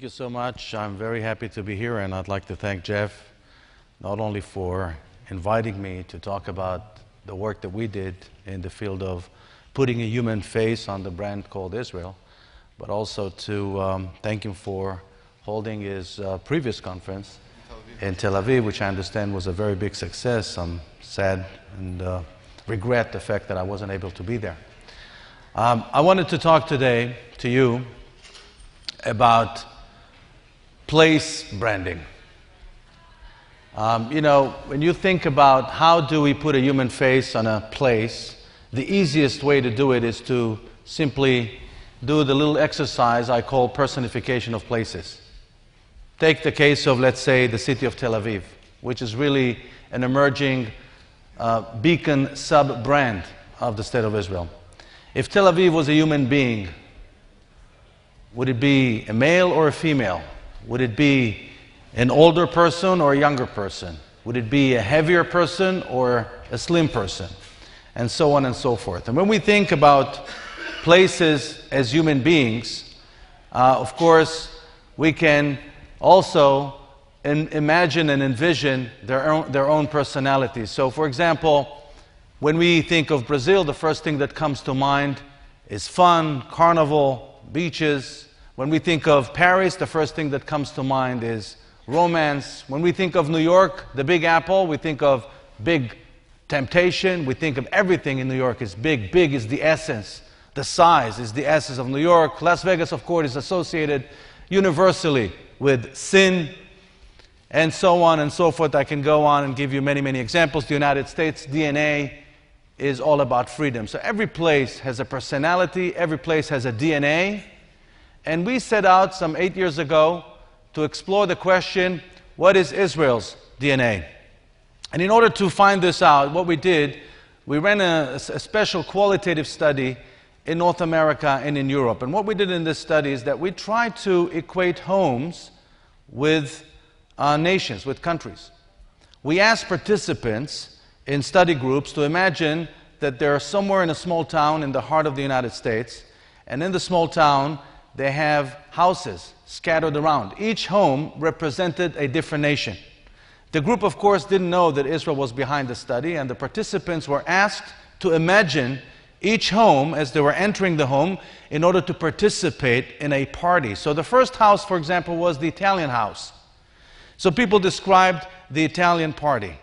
you so much. I'm very happy to be here, and I'd like to thank Jeff not only for inviting me to talk about the work that we did in the field of putting a human face on the brand called Israel, but also to thank him for holding his previous conference in Tel Aviv, which I understand was a very big success. I'm sad and regret the fact that I wasn't able to be there. I wanted to talk today to you about place branding. You know, when you think about how do we put a human face on a place, the easiest way to do it is to simply do the little exercise I call personification of places. Take the case of, let's say, the city of Tel Aviv, which is really an emerging beacon sub-brand of the State of Israel. If Tel Aviv was a human being, would it be a male or a female? Would it be an older person or a younger person? Would it be a heavier person or a slim person? And so on and so forth. And when we think about places as human beings, of course, we can also imagine and envision their own personalities. So, for example, when we think of Brazil, the first thing that comes to mind is fun, carnival, beaches. When we think of Paris, the first thing that comes to mind is romance. When we think of New York, the Big Apple, we think of big temptation. We think of everything in New York as big. Big is the essence. The size is the essence of New York. Las Vegas, of course, is associated universally with sin, and so on and so forth. I can go on and give you many, many examples. The United States DNA is all about freedom. So every place has a personality. Every place has a DNA. And we set out some 8 years ago to explore the question, what is Israel's DNA? And in order to find this out, what we did, we ran a special qualitative study in North America and in Europe. And what we did in this study is that we tried to equate homes with nations, with countries. We asked participants in study groups to imagine that they're somewhere in a small town in the heart of the United States, and in the small town, they have houses scattered around. Each home represented a different nation. The group, of course, didn't know that Israel was behind the study, and the participants were asked to imagine each home as they were entering the home in order to participate in a party. So the first house, for example, was the Italian house. So people described the Italian party.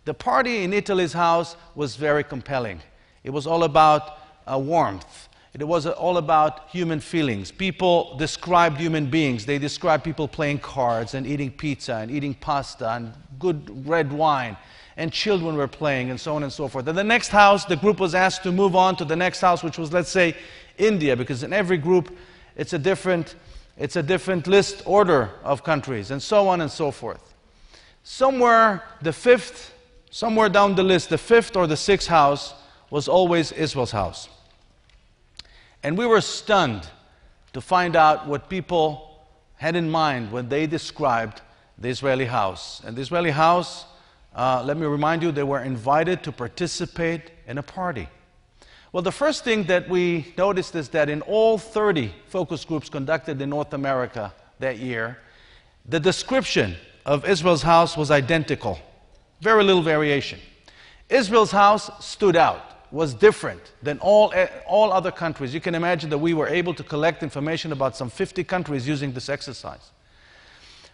The party in Italy's house was very compelling. It was all about warmth. It was all about human feelings. People described human beings. They described people playing cards and eating pizza and eating pasta and good red wine. And children were playing and so on and so forth. And the next house, the group was asked to move on to the next house, which was, let's say, India, because in every group it's a different list order of countries, and so on and so forth. Somewhere down the list, the fifth or the sixth house was always Israel's house. And we were stunned to find out what people had in mind when they described the Israeli house. And the Israeli house, let me remind you, they were invited to participate in a party. Well, the first thing that we noticed is that in all 30 focus groups conducted in North America that year, the description of Israel's house was identical. Very little variation. Israel's house stood out, was different than all other countries. You can imagine that we were able to collect information about some 50 countries using this exercise.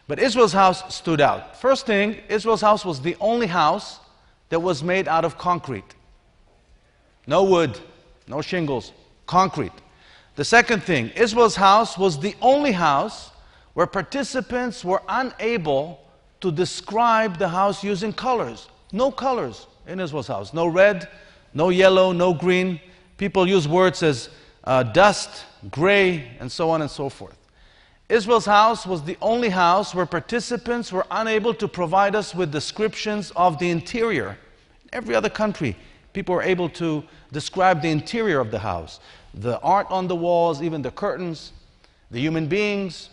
But Israel's house stood out. First thing, Israel's house was the only house that was made out of concrete. No wood, no shingles, concrete. The second thing, Israel's house was the only house where participants were unable to describe the house using colors. No colors in Israel's house. No red, no yellow, no green. People use words as dust, gray, and so on and so forth. Israel's house was the only house where participants were unable to provide us with descriptions of the interior. In every other country, people were able to describe the interior of the house. The art on the walls, even the curtains, the human beings.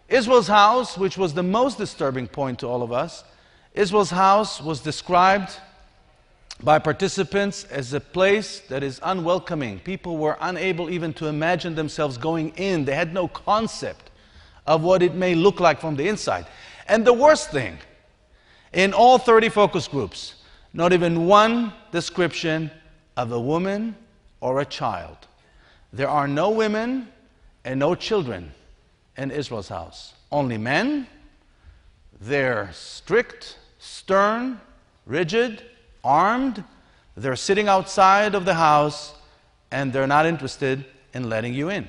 Israel's house, which was the most disturbing point to all of us, Israel's house was described by participants as a place that is unwelcoming. People were unable even to imagine themselves going in. They had no concept of what it may look like from the inside. And the worst thing, in all 30 focus groups, not even one description of a woman or a child. There are no women and no children in Israel's house. Only men. They're strict, stern, rigid, armed. They're sitting outside of the house, and they're not interested in letting you in.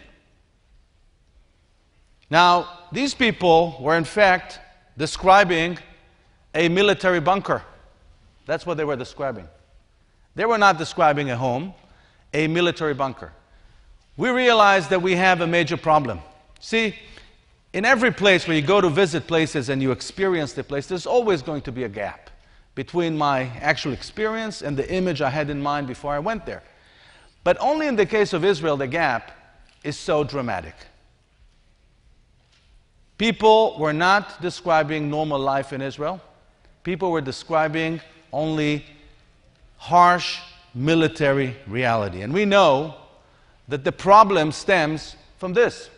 Now, these people were in fact describing a military bunker. That's what they were describing. They were not describing a home, a military bunker. We realized that we have a major problem. See, in every place where you go to visit places and you experience the place, there's always going to be a gap between my actual experience and the image I had in mind before I went there. But only in the case of Israel, the gap is so dramatic. People were not describing normal life in Israel. People were describing only harsh military reality. And we know that the problem stems from this.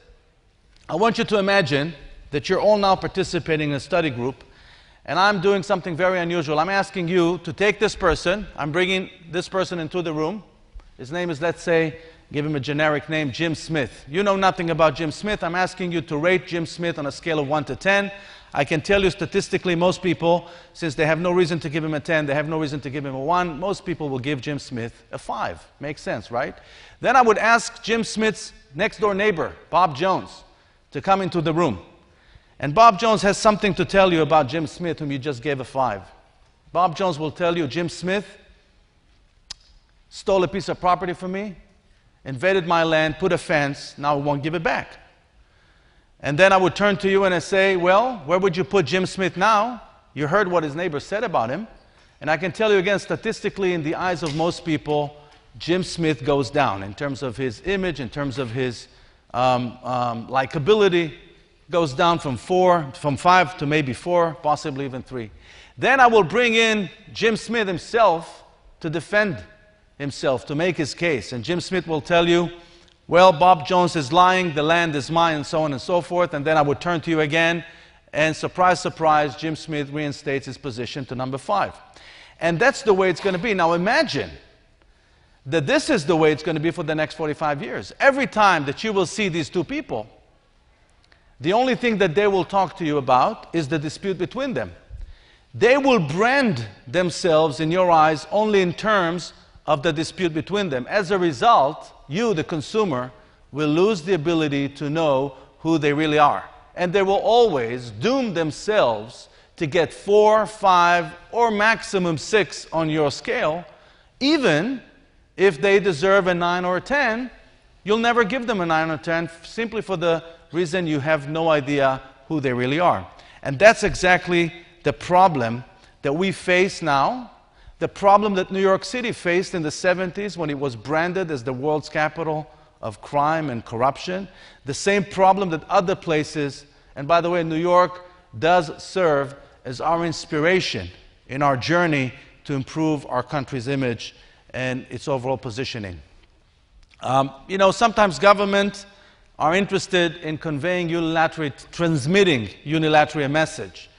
I want you to imagine that you're all now participating in a study group, and I'm doing something very unusual. I'm asking you to take this person. I'm bringing this person into the room. His name is, let's say, give him a generic name, Jim Smith. You know nothing about Jim Smith. I'm asking you to rate Jim Smith on a scale of 1 to 10. I can tell you statistically, most people, since they have no reason to give him a 10, they have no reason to give him a 1, most people will give Jim Smith a 5. Makes sense, right? Then I would ask Jim Smith's next-door neighbor, Bob Jones, to come into the room. And Bob Jones has something to tell you about Jim Smith, whom you just gave a 5. Bob Jones will tell you, Jim Smith stole a piece of property from me, invaded my land, put a fence, now I won't give it back. And then I would turn to you and I say, well, where would you put Jim Smith now? You heard what his neighbor said about him. And I can tell you again, statistically, in the eyes of most people, Jim Smith goes down in terms of his image, in terms of his likability, goes down from 5 to maybe 4, possibly even 3. Then I will bring in Jim Smith himself to defend himself, to make his case. And Jim Smith will tell you, well, Bob Jones is lying, the land is mine, and so on and so forth. And then I would turn to you again, and surprise, surprise, Jim Smith reinstates his position to number 5. And that's the way it's going to be. Now imagine that this is the way it's going to be for the next 45 years. Every time that you will see these two people, the only thing that they will talk to you about is the dispute between them. They will brand themselves in your eyes only in terms of the dispute between them. As a result, you, the consumer, will lose the ability to know who they really are. And they will always doom themselves to get 4, 5, or maximum 6 on your scale. Even if they deserve a 9 or a 10, you'll never give them a 9 or 10 simply for the reason you have no idea who they really are. And that's exactly the problem that we face now. The problem that New York City faced in the 70s when it was branded as the world's capital of crime and corruption. The same problem that other places, and by the way, New York does serve as our inspiration in our journey to improve our country's image and its overall positioning. You know, sometimes government are interested in conveying unilaterally, transmitting unilaterally a message.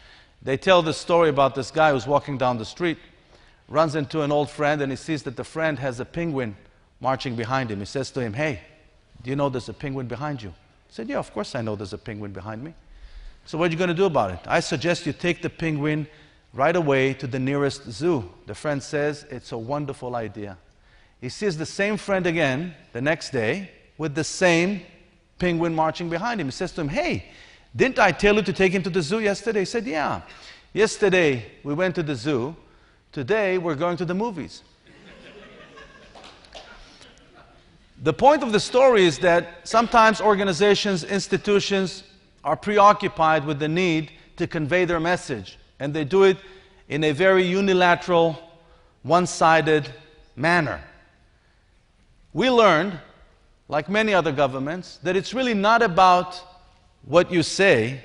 They tell the story about this guy who's walking down the street, runs into an old friend, and he sees that the friend has a penguin marching behind him. He says to him, hey, do you know there's a penguin behind you? He said, yeah, of course I know there's a penguin behind me. So what are you going to do about it? I suggest you take the penguin right away to the nearest zoo. The friend says, it's a wonderful idea. He sees the same friend again the next day with the same penguin marching behind him. He says to him, hey, didn't I tell you to take him to the zoo yesterday? He said, yeah. Yesterday we went to the zoo. Today we're going to the movies. The point of the story is that sometimes organizations, institutions are preoccupied with the need to convey their message, and they do it in a very unilateral, one-sided manner. We learned, like many other governments, that it's really not about what you say,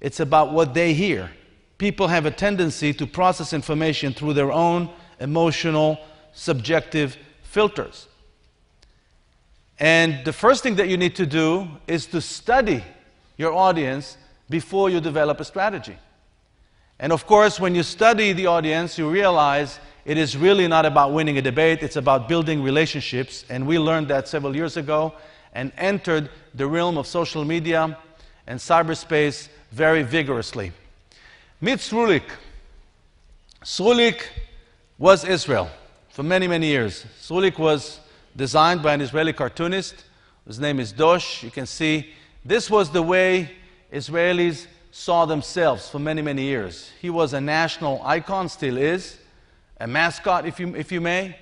it's about what they hear. People have a tendency to process information through their own emotional, subjective filters. And the first thing that you need to do is to study your audience before you develop a strategy. And of course, when you study the audience, you realize it is really not about winning a debate, it's about building relationships. And we learned that several years ago and entered the realm of social media and cyberspace very vigorously. Meet Srulik. Srulik was Israel for many, many years. Srulik was designed by an Israeli cartoonist. His name is Dosh. You can see this was the way Israelis saw themselves for many, many years. He was a national icon, still is, a mascot, if you may.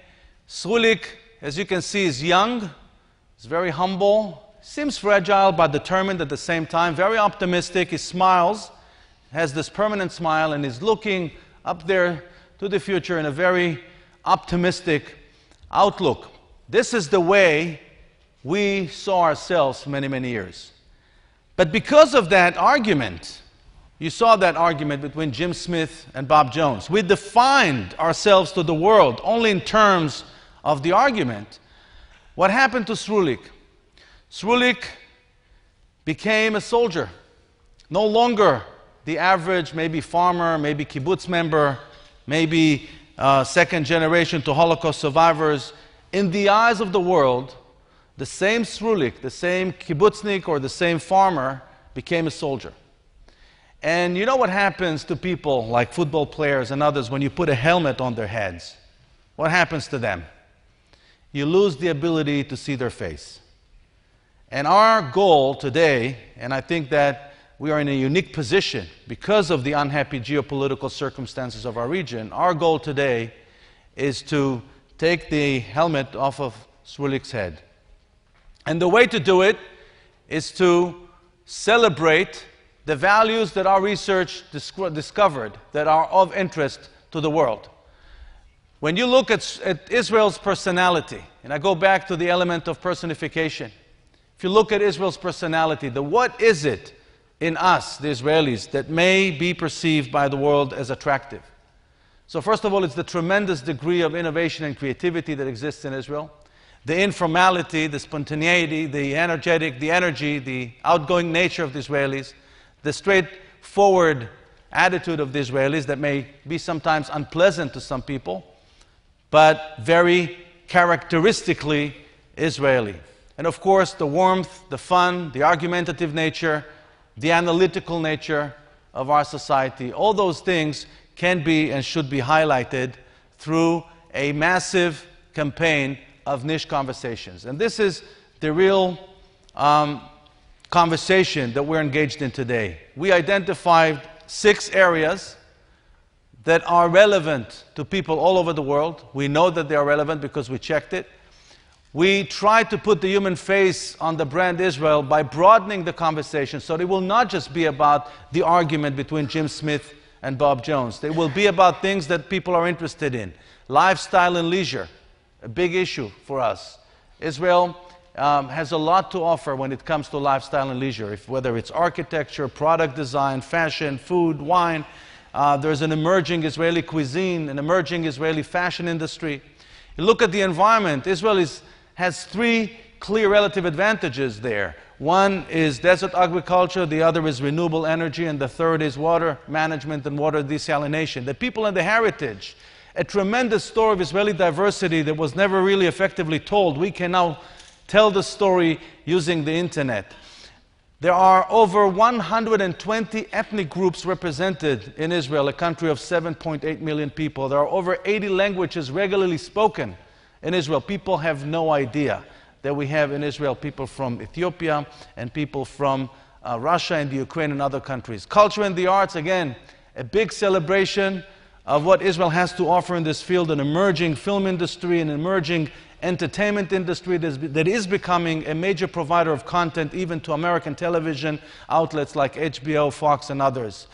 Srulik, as you can see, is young, is very humble, seems fragile but determined at the same time, very optimistic. He smiles, has this permanent smile, and is looking up there to the future in a very optimistic outlook. This is the way we saw ourselves for many, many years. But because of that argument, you saw that argument between Jim Smith and Bob Jones. We defined ourselves to the world only in terms of the argument. What happened to Srulik? Srulik became a soldier. No longer the average, maybe farmer, maybe kibbutz member, maybe second generation to Holocaust survivors. In the eyes of the world, the same Srulik, the same kibbutznik or the same farmer became a soldier. And you know what happens to people like football players and others when you put a helmet on their heads? What happens to them? You lose the ability to see their face. And our goal today, and I think that we are in a unique position because of the unhappy geopolitical circumstances of our region, our goal today is to take the helmet off of Srulik's head. And the way to do it is to celebrate the values that our research discovered that are of interest to the world. When you look at Israel's personality, and I go back to the element of personification, if you look at Israel's personality, what is it in us, the Israelis, that may be perceived by the world as attractive? So first of all, it's the tremendous degree of innovation and creativity that exists in Israel. The informality, the spontaneity, the energetic, the energy, the outgoing nature of the Israelis, the straightforward attitude of the Israelis that may be sometimes unpleasant to some people, but very characteristically Israeli. And of course, the warmth, the fun, the argumentative nature, the analytical nature of our society. All those things can be and should be highlighted through a massive campaign of niche conversations. And this is the real conversation that we're engaged in today. We identified 6 areas that are relevant to people all over the world. We know that they are relevant because we checked it. We tried to put the human face on the brand Israel by broadening the conversation so it will not just be about the argument between Jim Smith and Bob Jones. It will be about things that people are interested in. Lifestyle and leisure, a big issue for us. Israel has a lot to offer when it comes to lifestyle and leisure, whether it's architecture, product design, fashion, food, wine. There's an emerging Israeli cuisine, an emerging Israeli fashion industry. You look at the environment, Israel has 3 clear relative advantages there. One is desert agriculture, the other is renewable energy, and the third is water management and water desalination. The people and the heritage, a tremendous story of Israeli diversity that was never really effectively told. We can now tell the story using the internet. There are over 120 ethnic groups represented in Israel, a country of 7.8 million people. There are over 80 languages regularly spoken in Israel. People have no idea that we have in Israel people from Ethiopia and people from Russia and the Ukraine and other countries. Culture and the arts, again, a big celebration of what Israel has to offer in this field, an emerging film industry, an emerging entertainment industry that is becoming a major provider of content even to American television outlets like HBO, Fox, and others.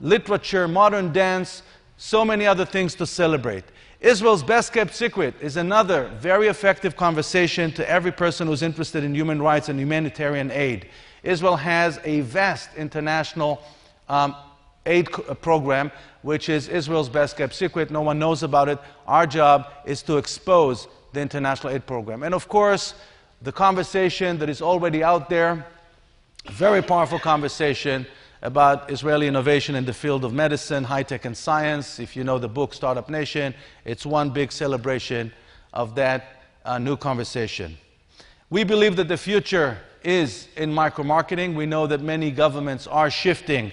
Literature, modern dance, so many other things to celebrate. Israel's best-kept secret is another very effective conversation to every person who's interested in human rights and humanitarian aid. Israel has a vast international aid program, which is Israel's best-kept secret. No one knows about it. Our job is to expose the international aid program. And of course, the conversation that is already out there Very powerful conversation about Israeli innovation in the field of medicine, high-tech and science. If you know the book Startup Nation, it's one big celebration of that new conversation. We believe that the future is in micro-marketing. We know that many governments are shifting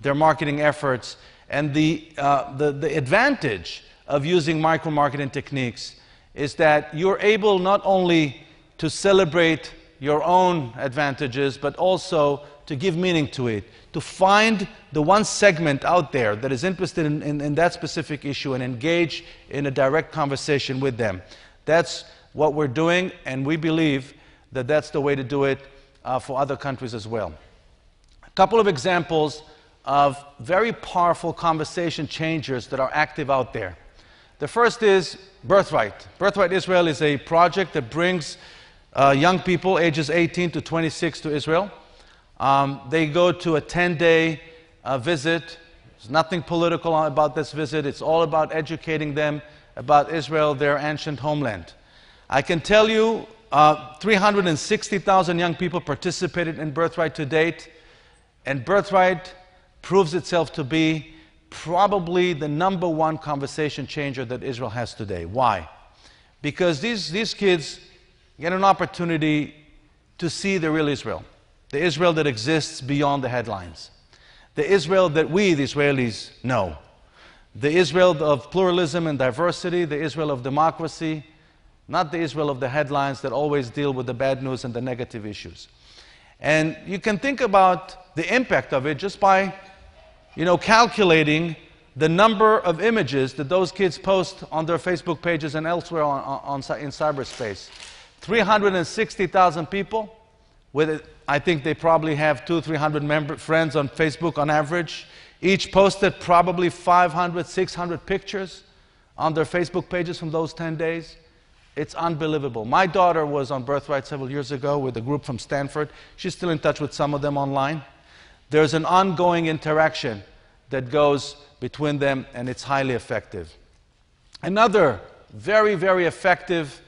their marketing efforts, and the advantage of using micro-marketing techniques is that you're able not only to celebrate your own advantages, but also to give meaning to it, to find the one segment out there that is interested in that specific issue and engage in a direct conversation with them. That's what we're doing, and we believe that that's the way to do it for other countries as well. A couple of examples of very powerful conversation changers that are active out there. The first is Birthright. Birthright Israel is a project that brings young people ages 18 to 26 to Israel. They go to a 10-day visit. There's nothing political about this visit. It's all about educating them about Israel, their ancient homeland. I can tell you 360,000 young people participated in Birthright to date, and Birthright proves itself to be probably the #1 conversation changer that Israel has today. Why? Because these kids get an opportunity to see the real Israel, the Israel that exists beyond the headlines, the Israel that we, the Israelis, know, the Israel of pluralism and diversity, the Israel of democracy, not the Israel of the headlines that always deal with the bad news and the negative issues. And you can think about the impact of it just by, calculating the number of images that those kids post on their Facebook pages and elsewhere in cyberspace. 360,000 people, I think they probably have 200-300 friends on Facebook on average. Each posted probably 500, 600 pictures on their Facebook pages from those 10 days. It's unbelievable. My daughter was on Birthright several years ago with a group from Stanford. She's still in touch with some of them online. There's an ongoing interaction that goes between them, and it's highly effective. Another very, very effective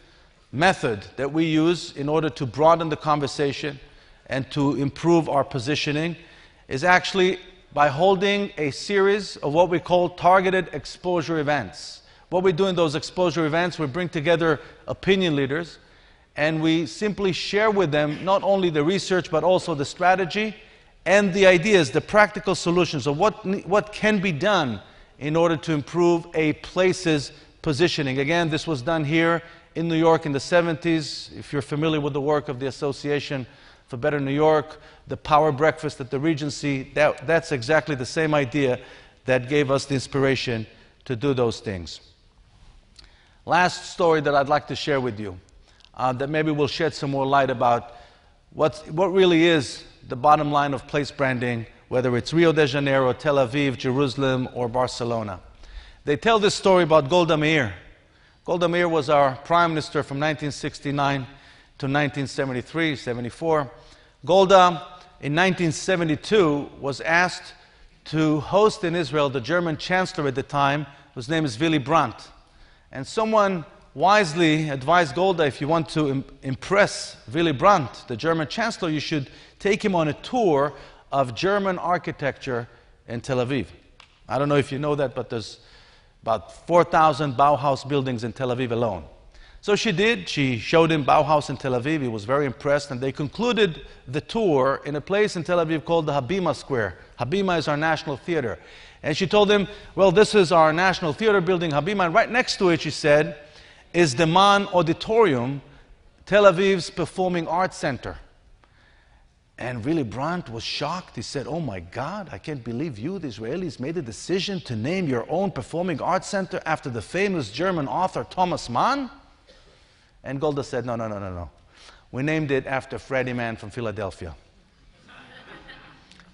method that we use in order to broaden the conversation and to improve our positioning is actually by holding a series of what we call targeted exposure events. What we do in those exposure events, we bring together opinion leaders and we simply share with them not only the research but also the strategy and the ideas, the practical solutions of what can be done in order to improve a place's positioning. Again, this was done here in New York in the 70s. If you're familiar with the work of the Association for Better New York, the Power Breakfast at the Regency, that's exactly the same idea that gave us the inspiration to do those things. Last story that I'd like to share with you that maybe will shed some more light about what really is the bottom line of place branding, whether it's Rio de Janeiro, Tel Aviv, Jerusalem, or Barcelona. They tell this story about Golda Meir. Golda Meir was our prime minister from 1969 to 1973, 74. Golda, in 1972, was asked to host in Israel the German chancellor at the time, whose name is Willy Brandt. And someone wisely advised Golda, if you want to impress Willy Brandt, the German chancellor, you should take him on a tour of German architecture in Tel Aviv. I don't know if you know that, but there's about 4,000 Bauhaus buildings in Tel Aviv alone. So she did. She showed him Bauhaus in Tel Aviv. He was very impressed, and they concluded the tour in a place in Tel Aviv called the Habima Square. Habima is our national theater. And she told him, well, this is our national theater building, Habima, and right next to it, she said, is the Man Auditorium, Tel Aviv's Performing Arts Center. And Willy Brandt was shocked. He said, oh my God, I can't believe you, the Israelis, made a decision to name your own performing arts center after the famous German author Thomas Mann? And Golda said, no. We named it after Freddie Mann from Philadelphia.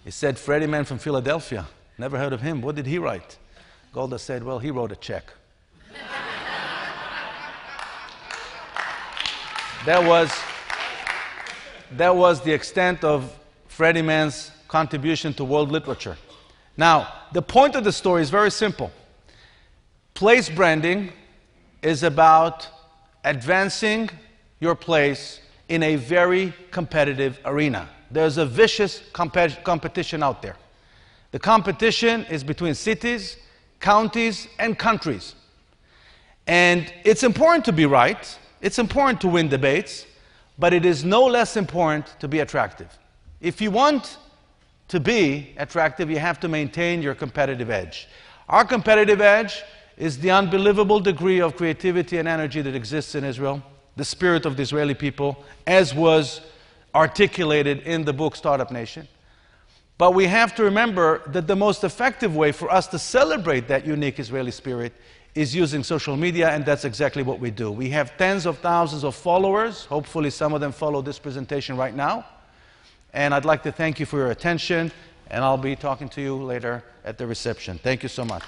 He said, Freddie Mann from Philadelphia. Never heard of him. What did he write? Golda said, well, he wrote a check. That was the extent of Freddie Mann's contribution to world literature. Now, the point of the story is very simple. Place branding is about advancing your place in a very competitive arena. There's a vicious competition out there. The competition is between cities, counties, and countries. And it's important to be right. It's important to win debates. But it is no less important to be attractive. If you want to be attractive, you have to maintain your competitive edge. Our competitive edge is the unbelievable degree of creativity and energy that exists in Israel, the spirit of the Israeli people, as was articulated in the book Startup Nation. But we have to remember that the most effective way for us to celebrate that unique Israeli spirit is using social media, and that's exactly what we do. We have tens of thousands of followers. Hopefully some of them follow this presentation right now. And I'd like to thank you for your attention, and I'll be talking to you later at the reception. Thank you so much.